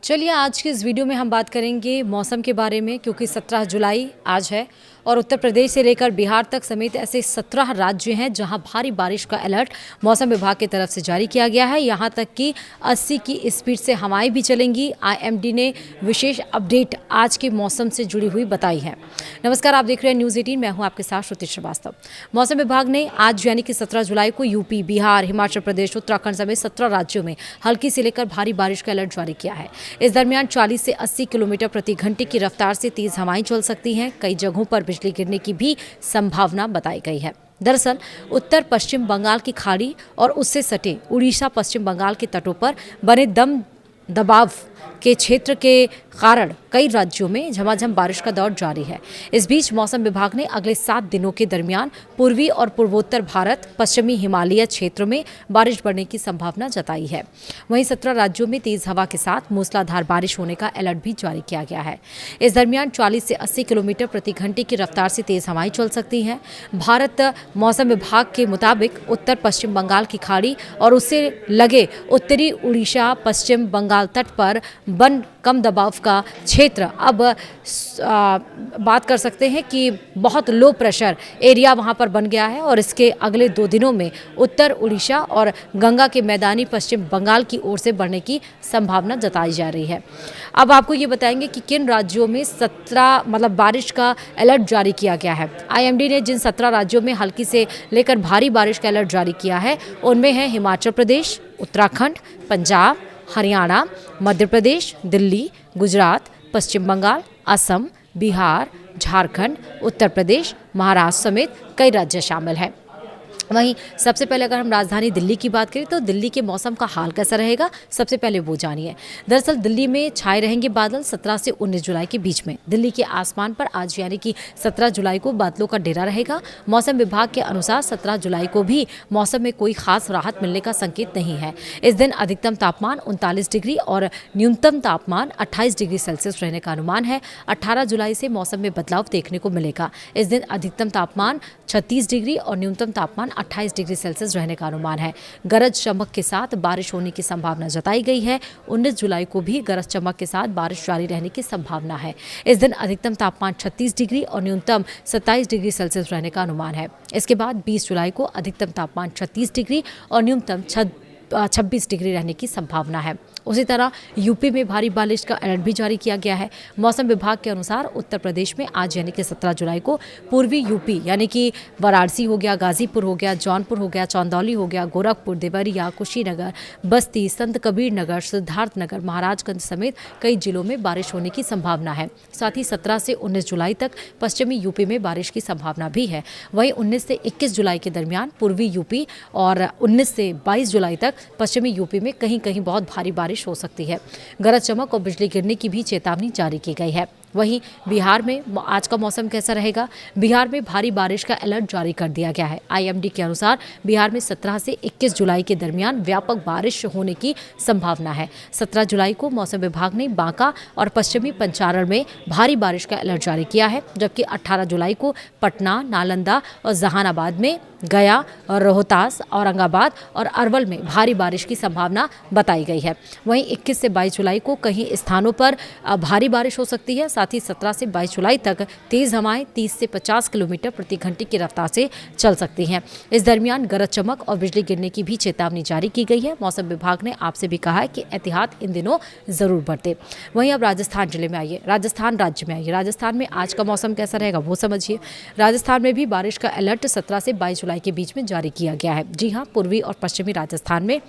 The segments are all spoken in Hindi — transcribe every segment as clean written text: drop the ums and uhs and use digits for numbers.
चलिए आज की इस वीडियो में हम बात करेंगे मौसम के बारे में, क्योंकि 17 जुलाई आज है और उत्तर प्रदेश से लेकर बिहार तक समेत ऐसे 17 राज्य हैं जहां भारी बारिश का अलर्ट मौसम विभाग की तरफ से जारी किया गया है। यहां तक कि 80 की स्पीड से हवाएं भी चलेंगी। आईएमडी ने विशेष अपडेट आज के मौसम से जुड़ी हुई बताई है। नमस्कार, आप देख रहे हैं न्यूज़ 18, मैं हूं आपके साथ श्रुति श्रीवास्तव। मौसम विभाग ने आज यानी कि 17 जुलाई को यूपी, बिहार, हिमाचल प्रदेश, उत्तराखंड समेत 17 राज्यों में हल्की से लेकर भारी बारिश का अलर्ट जारी किया है। इस दरमियान 40 से 80 किलोमीटर प्रति घंटे की रफ्तार से तेज हवाएं चल सकती हैं। कई जगहों पर बिजली गिरने की भी संभावना बताई गई है। दरअसल उत्तर पश्चिम बंगाल की खाड़ी और उससे सटे उड़ीसा, पश्चिम बंगाल के तटों पर बने दम दबाव के क्षेत्र के कारण कई राज्यों में झमाझम बारिश का दौर जारी है। इस बीच मौसम विभाग ने अगले 7 दिनों के दरमियान पूर्वी और पूर्वोत्तर भारत, पश्चिमी हिमालय क्षेत्रों में बारिश बढ़ने की संभावना जताई है। वहीं 17 राज्यों में तेज हवा के साथ मूसलाधार बारिश होने का अलर्ट भी जारी किया गया है। इस दरमियान 40 से 80 किलोमीटर प्रति घंटे की रफ्तार से तेज हवाएं चल सकती हैं। भारत मौसम विभाग के मुताबिक उत्तर पश्चिम बंगाल की खाड़ी और उससे लगे उत्तरी उड़ीसा, पश्चिम बंगाल तट पर बन कम दबाव का क्षेत्र अब बात कर सकते हैं कि बहुत लो प्रेशर एरिया वहां पर बन गया है और इसके अगले 2 दिनों में उत्तर उड़ीसा और गंगा के मैदानी पश्चिम बंगाल की ओर से बढ़ने की संभावना जताई जा रही है। अब आपको ये बताएंगे कि किन राज्यों में 17 बारिश का अलर्ट जारी किया गया है। आईएमडी ने जिन 17 राज्यों में हल्की से लेकर भारी बारिश का अलर्ट जारी किया है उनमें है हिमाचल प्रदेश, उत्तराखंड, पंजाब, हरियाणा, मध्य प्रदेश, दिल्ली, गुजरात, पश्चिम बंगाल, असम, बिहार, झारखंड, उत्तर प्रदेश, महाराष्ट्र समेत कई राज्य शामिल हैं। वहीं सबसे पहले अगर हम राजधानी दिल्ली की बात करें तो दिल्ली के मौसम का हाल कैसा रहेगा, सबसे पहले वो जानिए। दरअसल दिल्ली में छाए रहेंगे बादल 17 से 19 जुलाई के बीच में। दिल्ली के आसमान पर आज यानी कि 17 जुलाई को बादलों का डेरा रहेगा। मौसम विभाग के अनुसार 17 जुलाई को भी मौसम में कोई खास राहत मिलने का संकेत नहीं है। इस दिन अधिकतम तापमान 39 डिग्री और न्यूनतम तापमान 28 डिग्री सेल्सियस रहने का अनुमान है। 18 जुलाई से मौसम में बदलाव देखने को मिलेगा। इस दिन अधिकतम तापमान 36 डिग्री और न्यूनतम तापमान 28 डिग्री सेल्सियस रहने का अनुमान है। गरज चमक के साथ बारिश होने की संभावना जताई गई है। 19 जुलाई को भी गरज चमक के साथ बारिश जारी रहने की संभावना है। इस दिन अधिकतम तापमान 36 डिग्री और न्यूनतम 27 डिग्री सेल्सियस रहने का अनुमान है। इसके बाद 20 जुलाई को अधिकतम तापमान 36 डिग्री और न्यूनतम 26 डिग्री रहने की संभावना है। उसी तरह यूपी में भारी बारिश का अलर्ट भी जारी किया गया है। मौसम विभाग के अनुसार उत्तर प्रदेश में आज यानी कि 17 जुलाई को पूर्वी यूपी यानी कि वाराणसी हो गया, गाजीपुर हो गया, जौनपुर हो गया, चंदौली हो गया, गोरखपुर, देवरिया, कुशीनगर, बस्ती, संत कबीर नगर, सिद्धार्थनगर, महाराजगंज समेत कई जिलों में बारिश होने की संभावना है। साथ ही 17 से 19 जुलाई तक पश्चिमी यूपी में बारिश की संभावना भी है। वहीं 19 से 21 जुलाई के दरमियान पूर्वी यूपी और 19 से 22 जुलाई तक पश्चिमी यूपी में कहीं कहीं बहुत भारी बारिश हो सकती है। गरज चमक और बिजली गिरने की भी चेतावनी जारी की गई है। वहीं बिहार में आज का मौसम कैसा रहेगा? बिहार में भारी बारिश का अलर्ट जारी कर दिया गया है। आईएमडी के अनुसार बिहार में 17 से 21 जुलाई के दरमियान व्यापक बारिश होने की संभावना है। 17 जुलाई को मौसम विभाग ने बांका और पश्चिमी पंचारण में भारी बारिश का अलर्ट जारी किया है, जबकि 18 जुलाई को पटना, नालंदा और जहानाबाद में, गया और रोहतास, औरंगाबाद और अरवल में भारी बारिश की संभावना बताई गई है। वहीं 21 से 22 जुलाई को कई स्थानों पर भारी बारिश हो सकती है। साथ ही 17 से 22 जुलाई तक तेज हवाएं 30 से 50 किलोमीटर प्रति घंटे की रफ्तार से चल सकती हैं। इस दरमियान गरज चमक और बिजली गिरने की भी चेतावनी जारी की गई है। मौसम विभाग ने आपसे भी कहा है कि एहतियात इन दिनों जरूर बरतें। वहीं अब राजस्थान जिले में आइए, राजस्थान राज्य में आइए। राजस्थान में आज का मौसम कैसा रहेगा वो समझिए। राजस्थान में भी बारिश का अलर्ट 17 से 22 जुलाई के बीच में जारी किया गया है। जी हाँ, पूर्वी और पश्चिमी राजस्थान में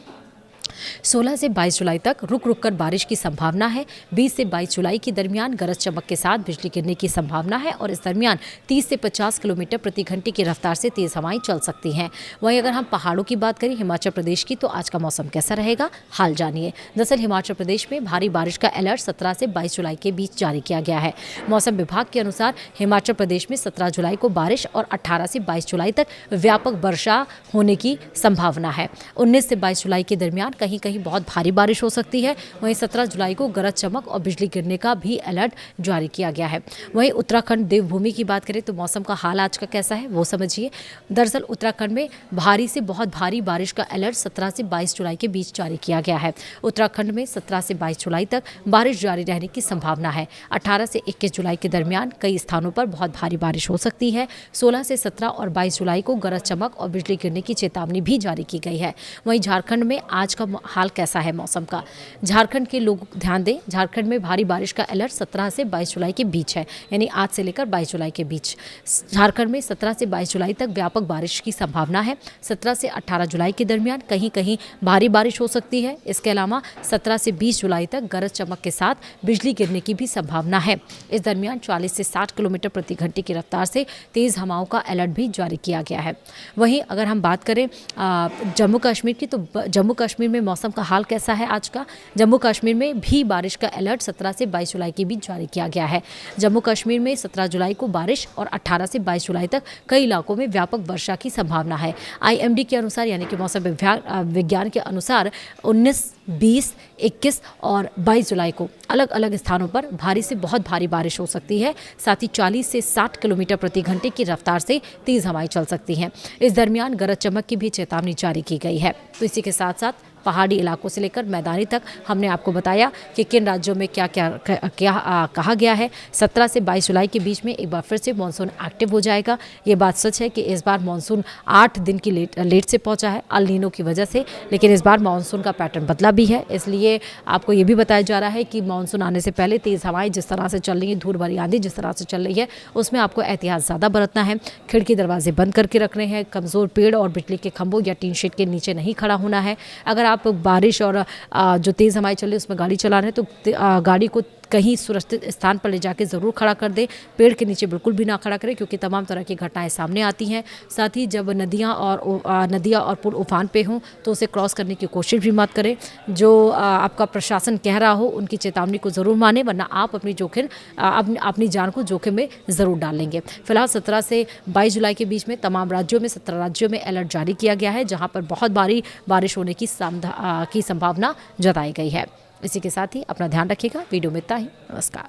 16 से 22 जुलाई तक रुक रुक कर बारिश की संभावना है। 20 से 22 जुलाई के दरमियान गरज चमक के साथ बिजली गिरने की संभावना है और इस दरमियान 30 से 50 किलोमीटर प्रति घंटे की रफ्तार से तेज हवाएं चल सकती हैं। वहीं अगर हम पहाड़ों की बात करें, हिमाचल प्रदेश की, तो आज का मौसम कैसा रहेगा, हाल जानिए। दरअसल हिमाचल प्रदेश में भारी बारिश का अलर्ट 17 से 22 जुलाई के बीच जारी किया गया है। मौसम विभाग के अनुसार हिमाचल प्रदेश में 17 जुलाई को बारिश और 18 से 22 जुलाई तक व्यापक वर्षा होने की संभावना है। 19 से 22 जुलाई के दरमियान कहीं कहीं बहुत भारी बारिश हो सकती है। वहीं 17 जुलाई को गरज चमक और बिजली गिरने का भी अलर्ट जारी किया गया है। वहीं उत्तराखंड देवभूमि की बात करें तो मौसम का हाल आज का कैसा है वो समझिए। दरअसल उत्तराखंड में भारी से बहुत भारी बारिश का अलर्ट 17 से 22 जुलाई के बीच जारी किया गया है। उत्तराखंड में 17 से 22 जुलाई तक बारिश जारी रहने की संभावना है। 18 से 21 जुलाई के दरमियान कई स्थानों पर बहुत भारी बारिश हो सकती है। 16 से 17 और 22 जुलाई को गरज चमक और बिजली गिरने की चेतावनी भी जारी की गई है। वहीं झारखंड में आज का हाल कैसा है मौसम का, झारखंड के लोग ध्यान दें। झारखंड में भारी बारिश का अलर्ट 17 से 22 जुलाई के बीच है, यानी आज से लेकर 22 जुलाई के बीच। झारखंड में 17 से 22 जुलाई तक व्यापक बारिश की संभावना है। 17 से 18 जुलाई के दरमियान कहीं कहीं भारी बारिश हो सकती है। इसके अलावा 17 से 20 जुलाई तक गरज चमक के साथ बिजली गिरने की भी संभावना है। इस दरमियान 40 से 60 किलोमीटर प्रति घंटे की रफ्तार से तेज हवाओं का अलर्ट भी जारी किया गया है। वहीं अगर हम बात करें जम्मू कश्मीर की, तो जम्मू कश्मीर में मौसम का हाल कैसा है आज का। जम्मू कश्मीर में भी बारिश का अलर्ट 17 से 22 जुलाई के बीच जारी किया गया है। जम्मू कश्मीर में 17 जुलाई को बारिश और 18 से 22 जुलाई तक कई इलाकों में व्यापक वर्षा की संभावना है। IMD के अनुसार, यानी कि मौसम विज्ञान के अनुसार 19, 20, 21 और 22 जुलाई को अलग अलग स्थानों पर भारी से बहुत भारी बारिश हो सकती है। साथ ही 40 से 60 किलोमीटर प्रति घंटे की रफ्तार से तेज हवाएं चल सकती हैं। इस दरमियान गरज चमक की भी चेतावनी जारी की गई है। तो इसी के साथ साथ पहाड़ी इलाकों से लेकर मैदानी तक हमने आपको बताया कि किन राज्यों में क्या कहा गया है। 17 से 22 जुलाई के बीच में एक बार फिर से मानसून एक्टिव हो जाएगा। ये बात सच है कि इस बार मानसून 8 दिन की लेट से पहुंचा है अल नीनो की वजह से, लेकिन इस बार मानसून का पैटर्न बदला भी है। इसलिए आपको ये भी बताया जा रहा है कि मानसून आने से पहले तेज़ हवाएं जिस तरह से चल रही है, धूल भरी आंधी जिस तरह से चल रही है, उसमें आपको एहतियात ज़्यादा बरतना है। खिड़की दरवाजे बंद करके रखने हैं। कमज़ोर पेड़ और बिजली के खंभों या टीन शेड के नीचे नहीं खड़ा होना है। अगर आप बारिश और जो तेज़ हवाएं चल रही है उसमें गाड़ी चला रहे हैं तो गाड़ी को कहीं सुरक्षित स्थान पर ले जाके ज़रूर खड़ा कर दें। पेड़ के नीचे बिल्कुल भी ना खड़ा करें, क्योंकि तमाम तरह की घटनाएं सामने आती हैं। साथ ही जब नदियां और पुल उफान पे हों तो उसे क्रॉस करने की कोशिश भी मत करें। जो आपका प्रशासन कह रहा हो उनकी चेतावनी को ज़रूर माने, वरना आप अपनी जान को जोखिम में ज़रूर डालेंगे। फिलहाल 17 से 22 जुलाई के बीच में तमाम राज्यों में 17 राज्यों में अलर्ट जारी किया गया है, जहाँ पर बहुत भारी बारिश होने की संभावना जताई गई है। इसी के साथ ही अपना ध्यान रखिएगा। वीडियो में इतना ही। नमस्कार।